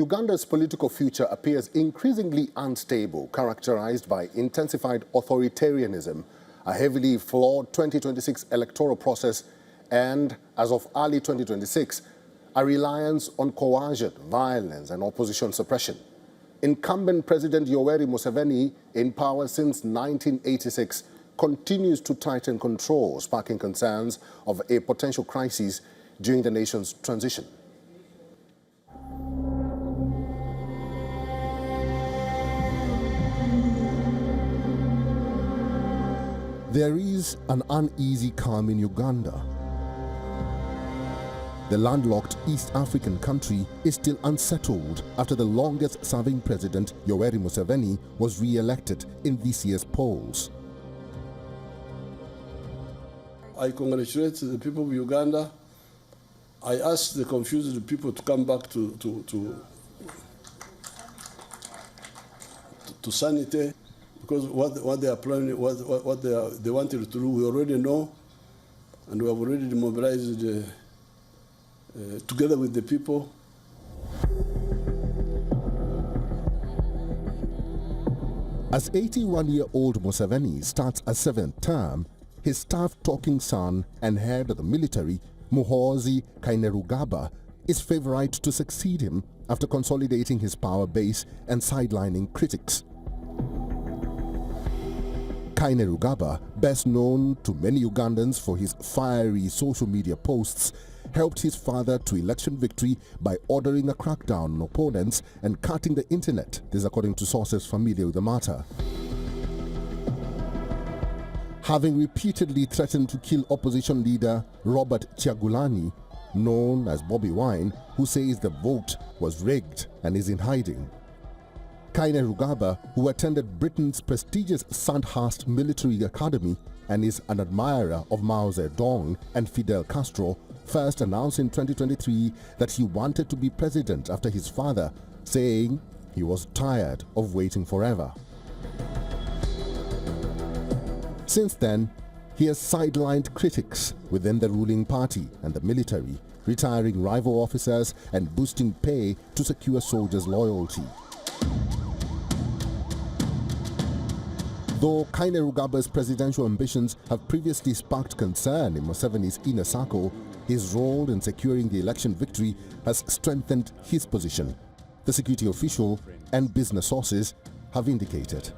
Uganda's political future appears increasingly unstable, characterized by intensified authoritarianism, a heavily flawed 2026 electoral process, and, as of early 2026, a reliance on coercion, violence, and opposition suppression. Incumbent President Yoweri Museveni, in power since 1986, continues to tighten control, sparking concerns of a potential crisis during the nation's transition. There is an uneasy calm in Uganda. The landlocked East African country is still unsettled after the longest-serving president, Yoweri Museveni, was re-elected in this year's polls. I congratulate the people of Uganda. I ask the confused people to come back to sanity, because what they are planning, what they wanted to do, we already know, and we have already mobilized together with the people. As 81-year-old Museveni starts a seventh term, his tough-talking son and head of the military, Muhoozi Kainerugaba, is favorite to succeed him after consolidating his power base and sidelining critics. Kainerugaba, best known to many Ugandans for his fiery social media posts, helped his father to election victory by ordering a crackdown on opponents and cutting the internet, this according to sources familiar with the matter. Having repeatedly threatened to kill opposition leader Robert Kyagulanyi, known as Bobi Wine, who says the vote was rigged and is in hiding. Kainerugaba, who attended Britain's prestigious Sandhurst Military Academy and is an admirer of Mao Zedong and Fidel Castro, first announced in 2023 that he wanted to be president after his father, saying he was tired of waiting forever. Since then, he has sidelined critics within the ruling party and the military, retiring rival officers and boosting pay to secure soldiers' loyalty. Though Kainerugaba's presidential ambitions have previously sparked concern in Museveni's inner circle, his role in securing the election victory has strengthened his position, the security official and business sources have indicated.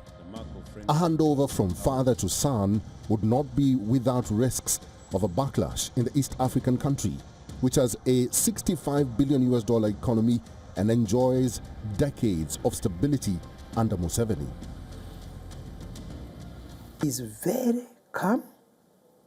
A handover from father to son would not be without risks of a backlash in the East African country, which has a $65 billion economy and enjoys decades of stability under Museveni. He's very calm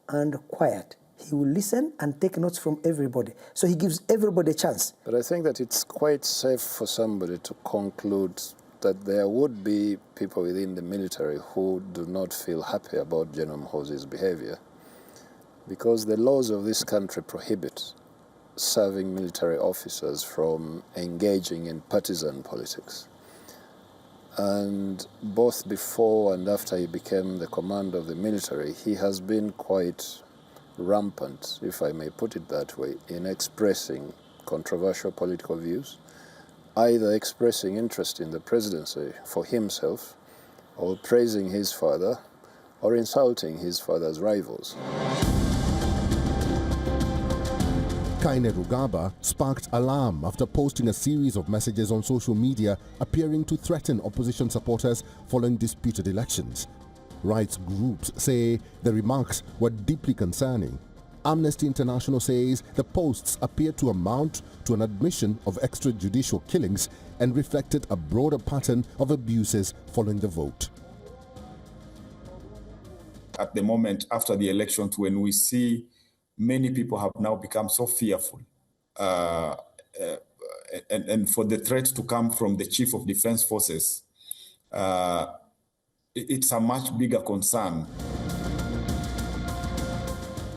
and quiet. He will listen and take notes from everybody. So he gives everybody a chance. But I think that it's quite safe for somebody to conclude that there would be people within the military who do not feel happy about General Muhoozi's behavior, because the laws of this country prohibit serving military officers from engaging in partisan politics. And both before and after he became the commander of the military, he has been quite rampant, if I may put it that way, in expressing controversial political views, either expressing interest in the presidency for himself, or praising his father, or insulting his father's rivals. Kainerugaba sparked alarm after posting a series of messages on social media appearing to threaten opposition supporters following disputed elections. Rights groups say the remarks were deeply concerning. Amnesty International says the posts appear to amount to an admission of extrajudicial killings and reflected a broader pattern of abuses following the vote. At the moment after the elections, when we see many people have now become so fearful, and for the threat to come from the Chief of Defense Forces, it's a much bigger concern.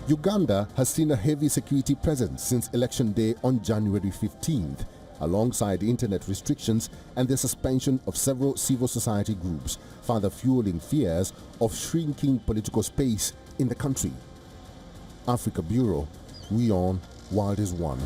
Uganda has seen a heavy security presence since election day on January 15th, alongside internet restrictions and the suspension of several civil society groups, further fueling fears of shrinking political space in the country. Africa Bureau, WION World is One.